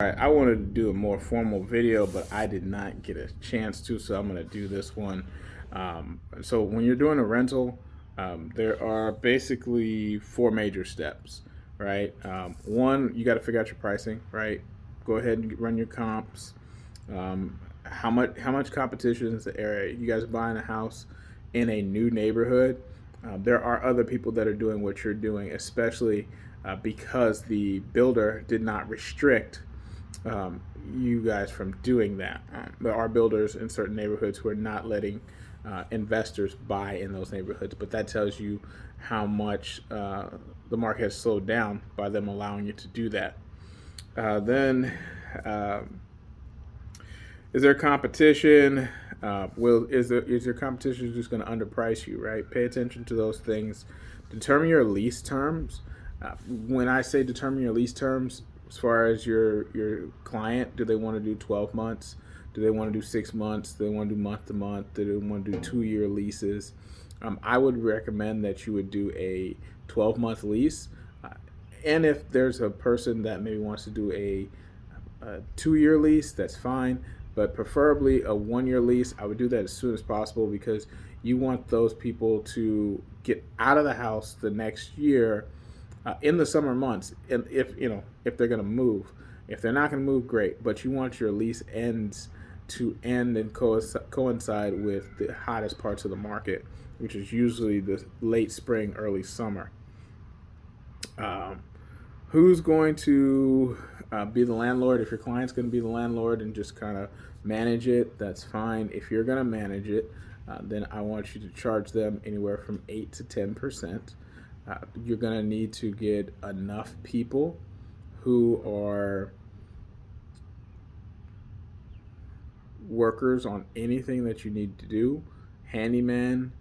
All right, I wanted to do a more formal video, but I did not get a chance to, so I'm going to do this one. So when you're doing a rental, there are basically four major steps, right? One, you got to figure out your pricing, right? Go ahead and run your comps. How much competition is the area? You guys are buying a house in a new neighborhood. There are other people that are doing what you're doing, especially because the builder did not restrict um, you guys from doing that. There are builders in certain neighborhoods who are not letting investors buy in those neighborhoods, but that tells you how much the market has slowed down by them allowing you to do that. Then, is there competition? Is your competition just going to underprice you? Right. Pay attention to those things. Determine your lease terms. When I say determine your lease terms, as far as your client, do they want to do 12 months? Do they want to do 6 months? Do they want to do month to month? Do they want to do 2 year leases? I would recommend that you would do a 12-month lease. Uh, and if there's a person that maybe wants to do a 2 year lease, that's fine. But preferably a 1 year lease. I would do that as soon as possible because you want those people to get out of the house the next year in the summer months. And if they're going to move, if they're not going to move, great. But you want your lease ends to end and coincide with the hottest parts of the market, which is usually the late spring, early summer. Um, who's going to be the landlord? If your client's going to be the landlord and just kind of manage it, that's fine. If you're going to manage it, then I want you to charge them anywhere from 8 to 10%. You're going to need to get enough people who are workers on anything that you need to do: handyman,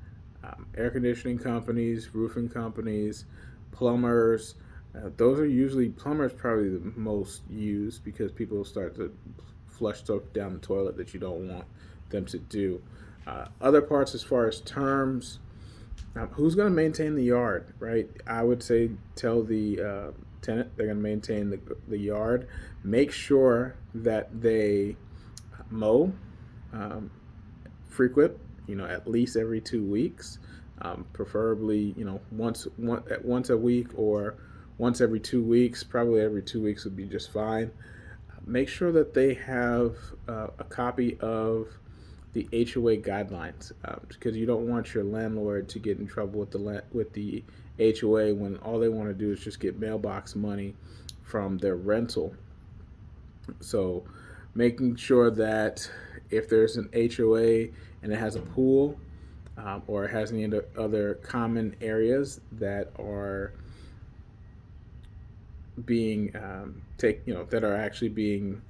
air conditioning companies, roofing companies, plumbers. Those are usually plumbers, probably the most used because people start to flush stuff down the toilet that you don't want them to do. Other parts, as far as terms, who's going to maintain the yard, right? I would say tell the tenant they're going to maintain the yard. Make sure that they mow um, frequent, at least every 2 weeks, preferably, once a week or once every 2 weeks. Probably every 2 weeks would be just fine. Make sure that they have a copy of the HOA guidelines, because you don't want your landlord to get in trouble with the HOA when all they want to do is just get mailbox money from their rental. So, making sure that if there's an HOA and it has a pool, or it has any other common areas that are being that are actually being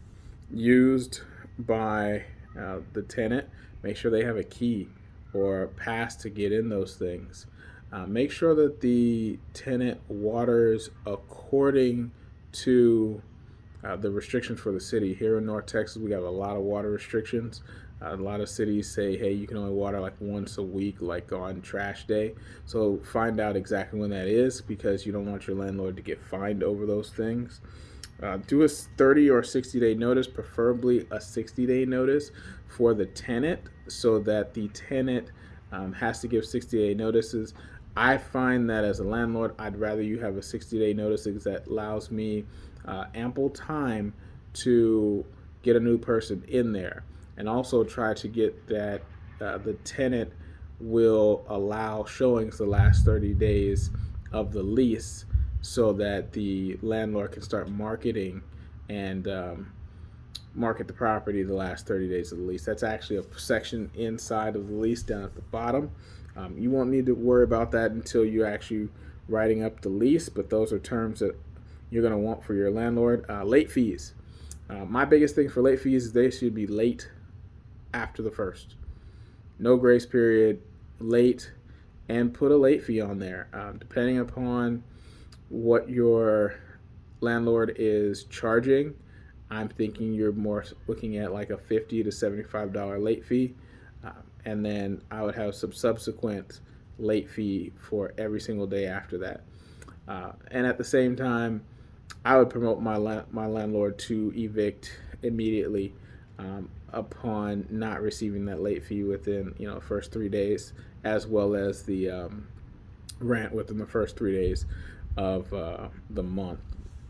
used by the tenant, make sure they have a key or a pass to get in those things. Make sure that the tenant waters according to the restrictions for the city. Here in North Texas, we have a lot of water restrictions. A lot of cities say, hey, you can only water like once a week, like on trash day. So find out exactly when that is, because you don't want your landlord to get fined over those things. Do a 30 or 60-day notice, preferably a 60-day notice for the tenant, so that the tenant has to give 60-day notices. I find that as a landlord, I'd rather you have a 60-day notice, because that allows me ample time to get a new person in there, and also try to get that the tenant will allow showings the last 30 days of the lease, so that the landlord can start marketing and market the property the last 30 days of the lease. That's actually a section inside of the lease down at the bottom. You won't need to worry about that until you're actually writing up the lease, but those are terms that you're going to want for your landlord. Late fees. My biggest thing for late fees is they should be late after the first. No grace period, late, and put a late fee on there. Depending upon what your landlord is charging, I'm thinking you're more looking at like a $50 to $75 late fee. And then I would have some subsequent late fee for every single day after that. And at the same time, I would promote my landlord to evict immediately upon not receiving that late fee within first 3 days, as well as the rent within the first 3 days of the month.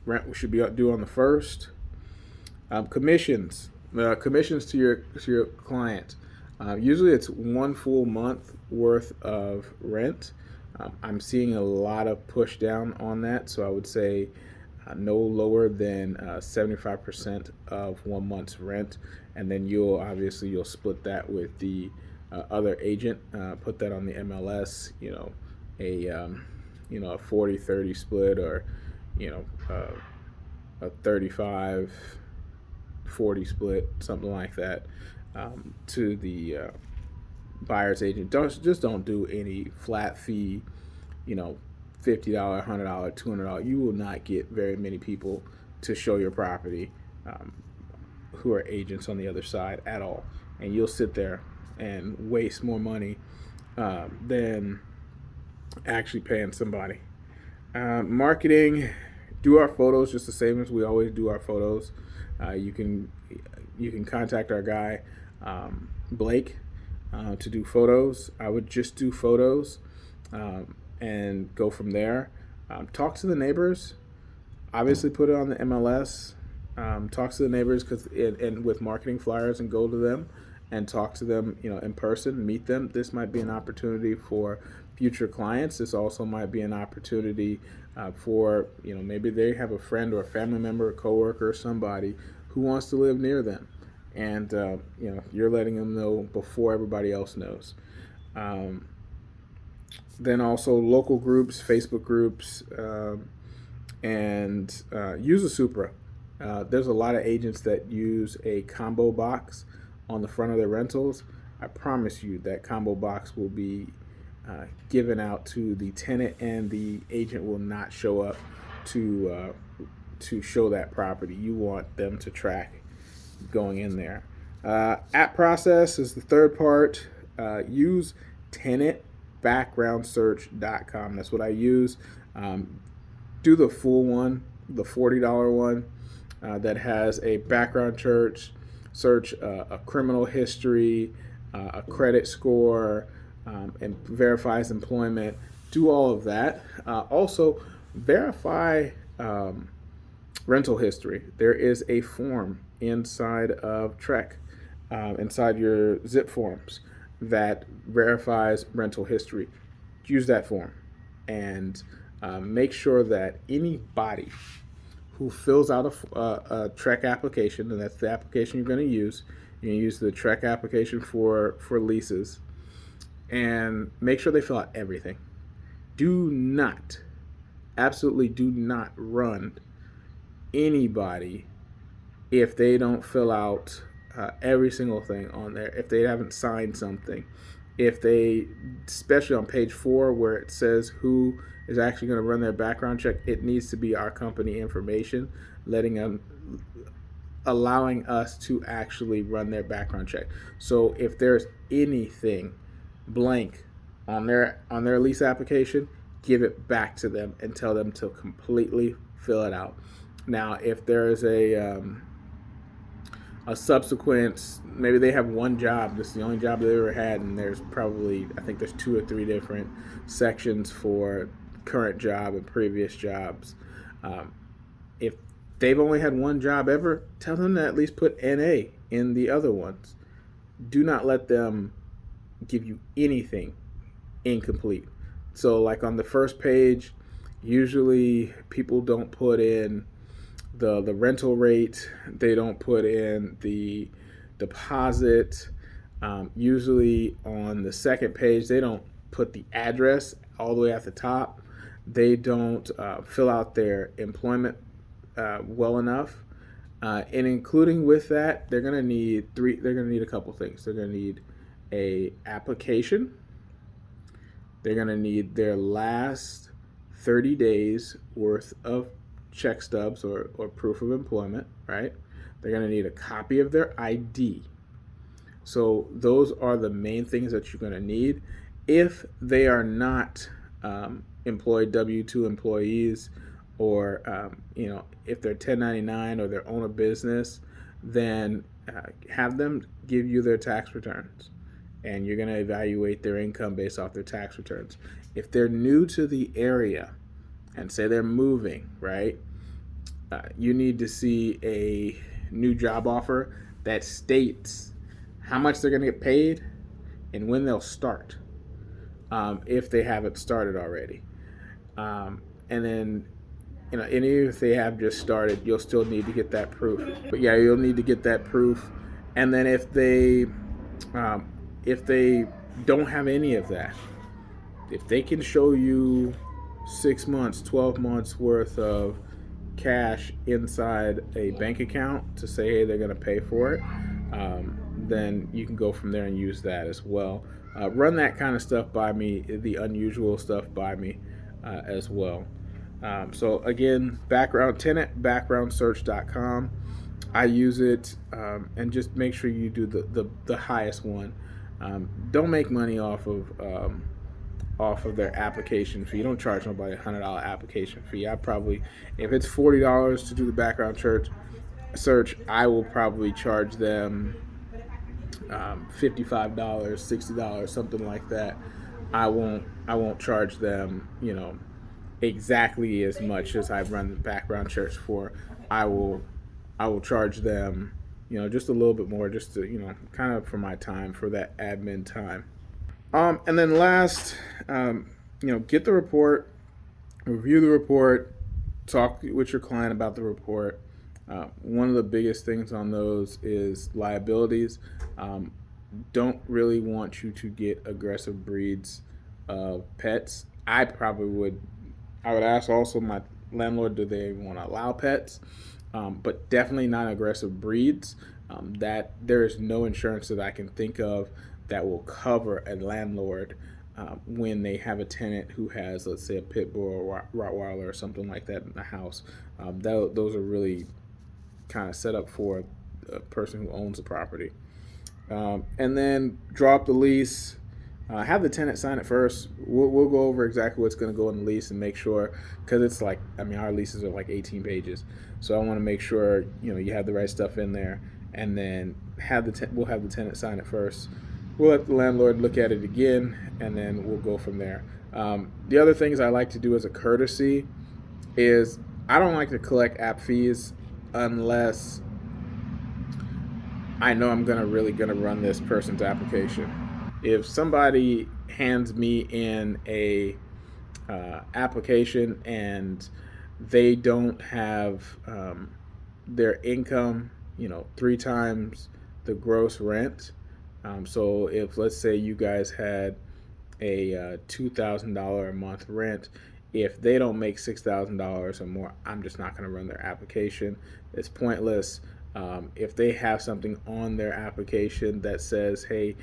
Rent should be due on the first. Commissions to your client. Usually, it's 1 full month worth of rent. I'm seeing a lot of push down on that, so I would say no lower than 75% of 1 month's rent, and then you'll split that with the other agent. Put that on the MLS. A 40-30 split, or you know a 35-40 split, something like that, to the buyer's agent. Don't do any flat fee, $50, $100, $200. You will not get very many people to show your property who are agents on the other side at all, and you'll sit there and waste more money than actually paying somebody. Marketing, do our photos just the same as we always do our photos. You can contact our guy Blake to do photos. I would just do photos and go from there. Talk to the neighbors. Obviously, put it on the MLS. Talk to the neighbors and with marketing flyers, and go to them and talk to them, in person. Meet them. This might be an opportunity for future clients. This also might be an opportunity for maybe they have a friend or a family member, a coworker, or somebody who wants to live near them, and you're letting them know before everybody else knows. Then also local groups, Facebook groups, and use a Supra. There's a lot of agents that use a combo box on the front of their rentals. I promise you that combo box will be given out to the tenant, and the agent will not show up to show that property. You want them to track going in there. App process is the third part. Use tenantbackgroundsearch.com. That's what I use. Do the full one, the $40 one that has a background search, a criminal history, a credit score, and verifies employment. Do all of that. Also, verify rental history. There is a form inside of Trek, inside your zip forms, that verifies rental history. Use that form, and make sure that anybody who fills out a Trek application, and that's the application you're going to use. You're going to use the Trek application for leases, and make sure they fill out everything. Absolutely do not run anybody if they don't fill out every single thing on there, if they haven't signed something, especially on page 4 where it says who is actually going to run their background check, it needs to be our company information, allowing us to actually run their background check. So if there's anything blank on their lease application, give it back to them and tell them to completely fill it out. Now, if there is a subsequent, maybe they have one job, this is the only job they ever had, and there's probably, I think there's 2 or 3 different sections for current job and previous jobs. If they've only had one job ever, tell them to at least put NA in the other ones. Do not let them give you anything incomplete. So like on the first page, usually people don't put in the rental rate, they don't put in the deposit. Usually on the second page, they don't put the address all the way at the top. They don't fill out their employment well enough, and including with that, they're gonna need a couple things. They're gonna need a application. They're gonna need their last 30 days worth of check stubs or proof of employment, right? They're going to need a copy of their ID. So those are the main things that you're going to need. If they are not employed W-2 employees, or if they're 1099 or they own a business, then have them give you their tax returns, and you're going to evaluate their income based off their tax returns. If they're new to the area and say they're moving, right, you need to see a new job offer that states how much they're going to get paid and when they'll start, if they haven't started already. And then, and even if they have just started, you'll still need to get that proof. But yeah, you'll need to get that proof. And then if they don't have any of that, if they can show you 6 months, 12 months worth of cash inside a bank account to say, hey, they're going to pay for it, then you can go from there and use that as well. Run that kind of stuff by me, the unusual stuff by me as well. So again, tenantbackgroundsearch.com. I use it, and just make sure you do the highest one. Don't make money off of their application fee. Don't charge nobody $100 application fee. If it's $40 to do the background search, I will probably charge them $55, $60, something like that. I won't charge them, exactly as much as I've run the background search for. I will charge them, just a little bit more, just to, kind of for my time, for that admin time. And then last, get the report, review the report, talk with your client about the report. One of the biggest things on those is liabilities. Don't really want you to get aggressive breeds of pets. I would ask also my landlord, do they want to allow pets? But definitely not aggressive breeds. That there is no insurance that I can think of that will cover a landlord when they have a tenant who has, let's say, a pit bull or Rottweiler or something like that in the house. Those are really kind of set up for a person who owns the property. And then draw up the lease. Have the tenant sign it first. We'll go over exactly what's going to go in the lease and make sure, because it's our leases are like 18 pages. So I want to make sure, you have the right stuff in there, and then we'll have the tenant sign it first. We'll let the landlord look at it again, and then we'll go from there. The other things I like to do as a courtesy is I don't like to collect app fees unless I know I'm really gonna run this person's application. If somebody hands me in a application and they don't have their income, 3 times the gross rent. So if, let's say, you guys had a $2,000 a month rent, if they don't make $6,000 or more, I'm just not going to run their application. It's pointless. If they have something on their application that says, hey,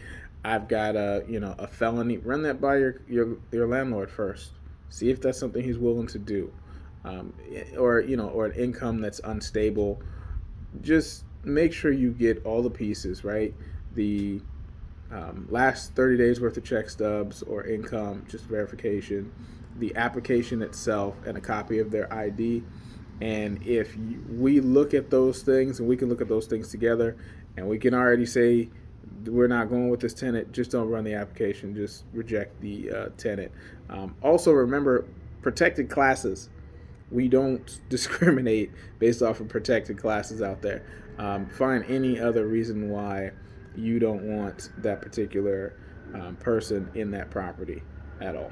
I've got a felony, run that by your landlord first. See if that's something he's willing to do. Or an income that's unstable. Just make sure you get all the pieces, right? The last 30 days worth of check stubs or income, just verification, the application itself, and a copy of their ID. And if we look at those things, and we can look at those things together, and we can already say we're not going with this tenant, just don't run the application, just reject the tenant. Also remember, protected classes. We don't discriminate based off of protected classes out there. Find any other reason why you don't want that particular person in that property at all.